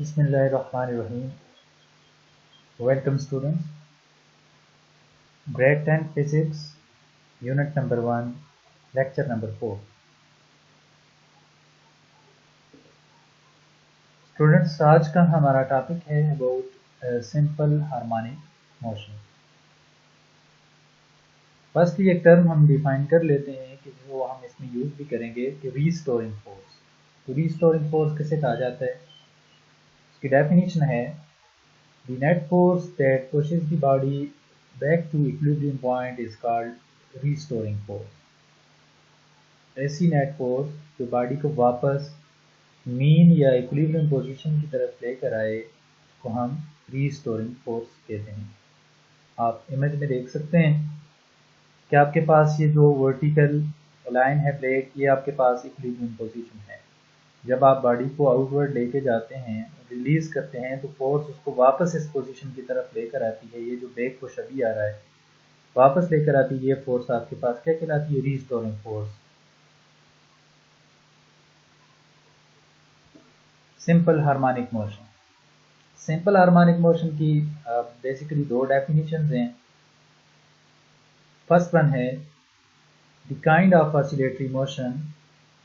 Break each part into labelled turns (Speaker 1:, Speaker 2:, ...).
Speaker 1: Bismillahirrahmanirrahim. Welcome students. Grade 10 Physics, Unit number 1, Lecture number 4. Students, आज का हमारा topic है about simple harmonic motion. Firstly एक term हम डिफाइन कर लेते हैं कि जो हम इसमें यूज भी करेंगे कि रीस्टोरिंग फोर्स। तो रीस्टोरिंग फोर्स किसे कहा जाता है? इसकी डेफिनेशन है the net force that pushes the body back to equilibrium point is called restoring force. ऐसी नेट फोर्स जो बॉडी को वापस मीन या इक्विलिब्रियम पोजीशन की तरफ लेकर आए को हम रीस्टोरिंग फोर्स कहते हैं। आप इमेज में देख सकते हैं कि आपके पास ये जो वर्टिकल लाइन है प्लेट, ये आपके पास इक्विलिब्रियम पोजीशन है। जब आप बॉडी को आउटवर्ड लेके जाते हैं, रिलीज करते हैं, तो फोर्स उसको वापस इस पोजीशन की तरफ लेकर आती है। ये जो बैक पुश अभी आ रहा है वापस लेकर आती है, ये फोर्स आपके पास क्या कहलाती है? Restoring force. Simple harmonic motion. Simple harmonic motion की बेसिकली दो डेफिनेशंस हैं। फर्स्ट वन है the kind of oscillatory motion.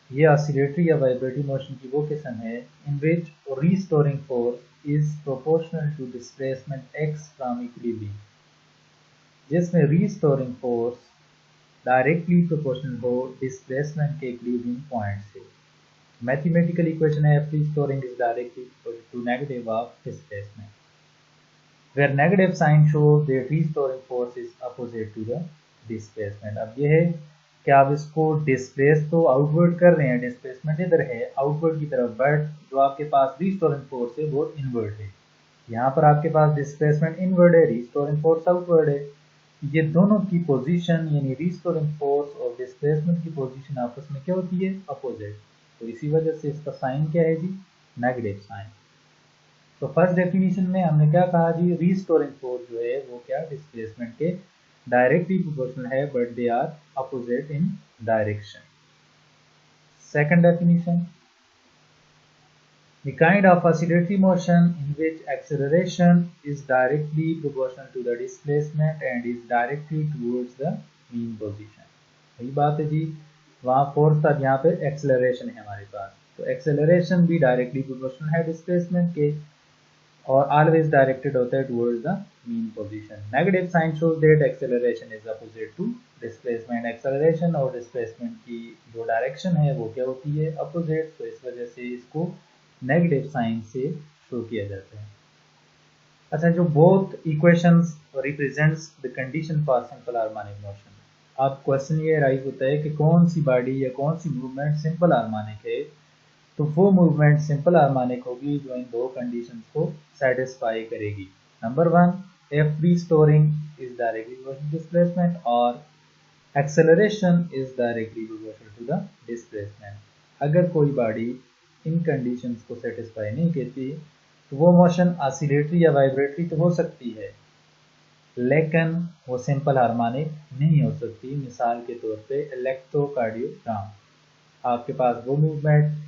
Speaker 1: ये ऑसिलेटरी या वाइब्रेटरी मोशन की वो किस्म है in which restoring force is proportional to displacement x from equilibrium, जिसमें रीस्टोरिंग फोर्स डायरेक्टली प्रोपोर्शनल हो डिस्प्लेसमेंट के इक्विलिब्रियम पॉइंट से। मैथमेटिकल इक्वेशन है restoring is directly to negative of displacement, where negative sign shows that restoring force is opposite to the displacement। अब ये है कि आप इसको डिस्प्लेस तो आउटवर्ड कर रहे हैं, डिस्प्लेसमेंट इधर है आउटवर्ड की तरफ, बट जो आपके पास रिस्टोरिंग फोर्स है वो इनवर्ड है। यहाँ पर आपके पास डिस्प्लेसमेंट इनवर्ड है, रिस्टोरिंग फोर्स आउटवर्ड है। ये दोनों की पोजीशन यानी रिस्टोरिंग फोर्स और डिस्प्लेसमेंट की पोजीशन आपस में क्या होती है? अपोजिट। तो इसी वजह से इसका साइन क्या है जी? Negative sign. तो फर्स्ट डेफिनेशन में हमने क्या कहा जी? रीस्टोरिंग फोर्स जो है वो क्या डिस्प्लेसमेंट के डायरेक्टली प्रोपोर्शनल है, but they are opposite in direction. Second definition, the kind of oscillatory motion in which acceleration is directly proportional to the displacement and is directly towards the mean position. वही बात है जी, वहाँ force था, यहाँ पे acceleration है हमारे पास, तो एक्सेलरेशन भी डायरेक्टली प्रोपोर्शनल है डिस्प्लेसमेंट के और ऑलवेज डायरेक्टेड होता है towards the mean position. Negative sign shows that acceleration is opposite to displacement. Acceleration और डिस्प्लेसमेंट की जो डायरेक्शन है वो क्या होती है? अपोजिट। तो इस वजह से इसको नेगेटिव साइन से शो किया जाता है। अच्छा, जो both equations represents the condition for simple harmonic motion. अब क्वेश्चन ये राइज होता है कि कौन सी बॉडी या कौन सी मूवमेंट सिंपल हार्मोनिक है? तो वो मूवमेंट सिंपल हार्मोनिक होगी जो इन दो कंडीशंस को सेटिस्फाई करेगी। Number one, if restoring is directly proportional to displacement और acceleration is directly proportional to the displacement. अगर कोई बॉडी इन कंडीशंस को सेटिस्फाई नहीं करती तो वो मोशन ऑसिलेटरी या वाइब्रेटरी तो हो सकती है, लेकिन वो सिंपल हार्मोनिक नहीं हो सकती। मिसाल के तौर पे इलेक्ट्रोकार्डियोग्राम, आपके पास वो मूवमेंट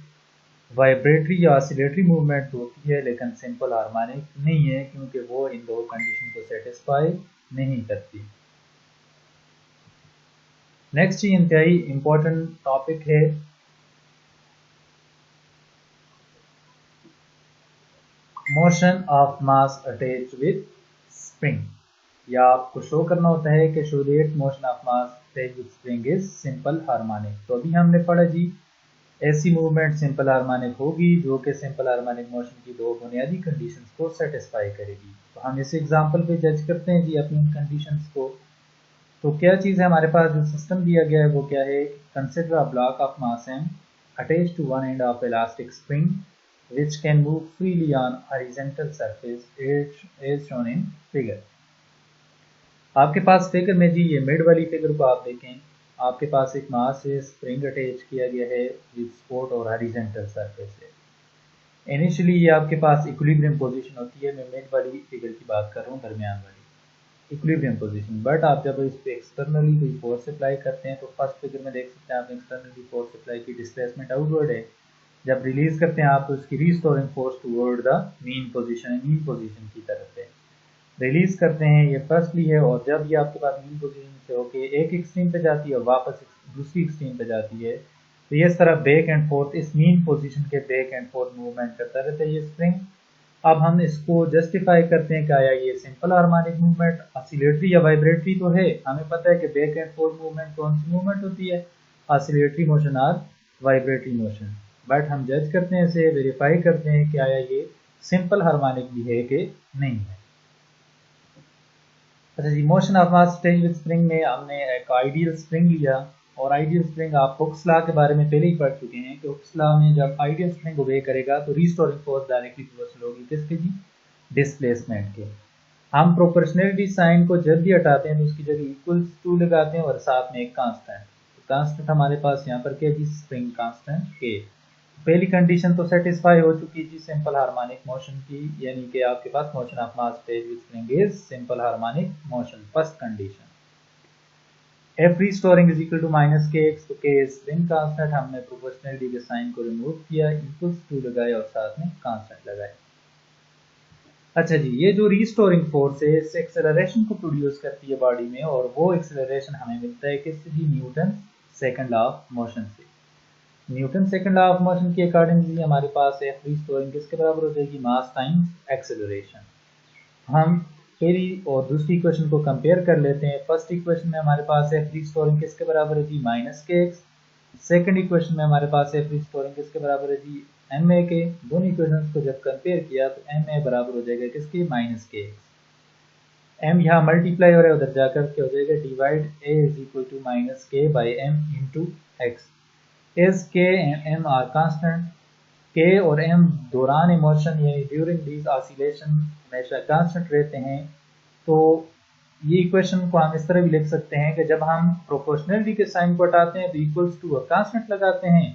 Speaker 1: वाइब्रेटरी या ऑसिलेटरी मूवमेंट होती है लेकिन सिंपल हार्मोनिक नहीं है, क्योंकि वो इन दो कंडीशन को सेटिस्फाई नहीं करती। नेक्स्ट ही इंतहाई इंपॉर्टेंट टॉपिक है motion of mass attach with spring, या आपको शो करना होता है कि show that motion of mass attach with spring is simple harmonic. तो अभी हमने पढ़ा जी, ऐसी मूवमेंट सिंपल हार्मोनिक होगी जो कि सिंपल हार्मोनिक मोशन की दो बुनियादी कंडीशंस को सेटिस्फाई करेगी। तो हम इस एग्जांपल पे जज करते हैं जी अपनी कंडीशंस को। तो क्या चीज़ है हमारे पास? जो सिस्टम दिया गया है वो क्या है? Consider a block of mass M attached to one end of elastic spring which can move freely on horizontal surface as shown in figure। आपके पास फिगर में जी, ये मिड वाली फिगर को आप देखें, आपके पास एक मास है, स्प्रिंग अटैच किया गया है विद सपोर्ट और हॉरिजॉन्टल सरफेस है। इनिशियली ये आपके पास इक्विलिब्रियम पोजीशन होती है, मैं मिड वाली फिगर की बात कर रहा हूँ, दरमियान वाली इक्विलिब्रियम पोजीशन। बट आप जब इस पे एक्सटर्नली कोई फोर्स अप्लाई करते हैं, तो फर्स्ट फिगर में देख सकते हैं आप एक्सटर्नली फोर्स अप्लाई की, डिस्प्लेसमेंट आउटवर्ड है, जब रिलीज करते हैं आप तो उसकी restoring force toward the mean position की तरफ से रिलीज करते हैं, ये फर्स्टली है। और जब ये आपके पास मीन पोजीशन से होके एक एक्सट्रीम पे जाती है और वापस दूसरी एक्सट्रीम पे जाती है, तो ये इस तरह बैक एंड फोर्थ इस मीन पोजीशन के बैक एंड फोर्थ मूवमेंट करता रहता है ये स्प्रिंग। अब हम इसको जस्टिफाई करते हैं कि आया ये सिंपल हार्मोनिक मूवमेंट ऑसिलेटरी या वाइब्रेटरी तो है। हमें पता है कि बैक एंड फोर्थ मूवमेंट कौन सी मूवमेंट होती है, ऑसिलेटरी मोशन और वाइब्रेटरी मोशन। बट हम जज करते हैं, इसे वेरीफाई करते हैं कि आया ये सिंपल हार्मोनिक भी है कि नहीं है। अच्छा जी, motion of mass stage with spring में हमने एक आइडियल स्प्रिंग लिया। और आइडियल स्प्रिंग आप हुक्स लॉ के बारे में पहले ही पढ़ चुके हैं कि हुक्स लॉ में जब आइडियल स्प्रिंग ओबे करेगा तो रीस्टोरिंग फोर्स डायरेक्टली प्रोपोर्शनल होगी किसके जी, डिस्प्लेसमेंट के। हम प्रोपोर्शनलिटी साइन को जब भी हटाते हैं तो उसकी जगह इक्वल्स टू लगाते हैं और साथ में एक कांस्टेंट। तो कांस्टेंट हमारे पास यहाँ पर क्या जी, स्प्रिंग कांस्टेंट के। पहली कंडीशन तो सेटिस्फाई हो चुकी जी सिंपल हार्मोनिक मोशन की, यानी कि आपके पास motion of mass stage with spring is simple harmonic motion, first condition. F restoring is equal to minus k x, तो के स्प्रिंग कांस्टेंट, हमने प्रोपोर्शनलिटी के साइन को रिमूव किया, इक्वल्स टू लगाए और साथ में कांस्टेंट लगाए। अच्छा जी, ये जो रीस्टोरिंग फोर्स है इस एक्सेलरेशन को प्रोड्यूस करती है बॉडी में, और वो एक्सेलरेशन हमें मिलता है किससे जी, Newton second law of motion से। Newton second law of motion के अकॉर्डिंगली हमारे पास एफ रीस्टोरिंग किसके बराबर हो जाएगी, मास टाइम्स एक्सेलरेशन। हम पहली और दूसरी इक्वेशन को कंपेयर कर लेते हैं। फर्स्ट इक्वेशन में हमारे पास एफ रीस्टोरिंग किसके बराबर है जी, minus k x. Second equation में हमारे पास एफ रीस्टोरिंग किसके बराबर है जी, एम ए के। दोनों इक्वेशन को जब कंपेयर किया तो एम ए बराबर हो जाएगा किसके, माइनस के एक्स। एम यहाँ मल्टीप्लाई हो रहा है, उधर जाकर के हो जाएगा divide, a is equal to minus k by m into x. Is K and M are constant, K और M दौरान इमोशन यानी ड्यूरिंग दिस ऑसिलेशन हमेशा कांस्टेंट रहते हैं। तो ये इक्वेशन को हम इस तरह भी लिख सकते हैं कि जब हम प्रोपोर्शनलिटी के साइन को हटाते हैं तो इक्वल्स टू और कांस्टेंट लगाते हैं।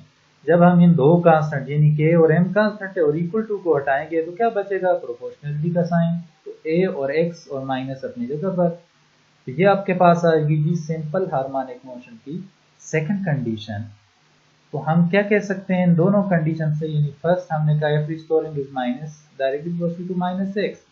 Speaker 1: जब हम इन दो कांस्टेंट यानी K और M कांस्टेंट है और इक्वल टू को हटाएंगे तो क्या बचेगा, प्रोपोर्शनलिटी का साइन। तो A और X और माइनस अपनी जगह पर। तो ये आपके पास आएगी जी सिंपल हार्मोनिक मोशन की सेकंड कंडीशन। तो हम क्या कह सकते हैं इन दोनों कंडीशन से, यानी फर्स्ट हमने कहा F restoring is minus directly proportional to minus x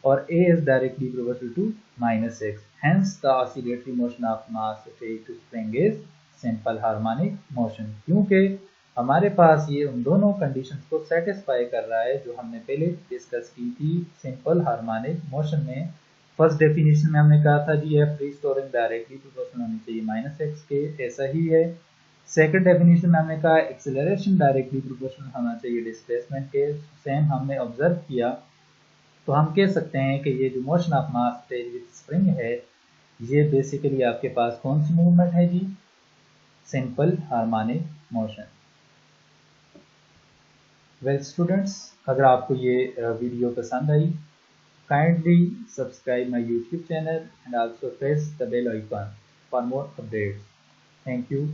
Speaker 1: और a is directly proportional to minus x, hence the oscillatory motion of mass attached to spring is simple harmonic motion, क्योंकि हमारे पास ये उन दोनों कंडीशंस को satisfy कर रहा है जो हमने पहले डिस्कस की थी सिंपल हार्मोनिक मोशन में। फर्स्ट डेफिनेशन में हमने कहा था जी एफ रीस्टोरिंग डायरेक्टली प्रोपोर्शनल होनी चाहिए माइनस एक्स के, ऐसा ही है। सेकंड डेफिनेशन में हमने कहा एक्सेलरेशन डायरेक्टली प्रोपोर्शनल होना चाहिए डिस्प्लेसमेंट के, सेम हमने ऑब्जर्व किया। तो हम कह सकते हैं कि ये जो motion of mass stage with spring है ये बेसिकली आपके पास कौन सी मूवमेंट है जी, simple harmonic motion. Well students, अगर आपको ये वीडियो पसंद आई, kindly subscribe my YouTube channel and also press the bell icon for more updates. Thank you.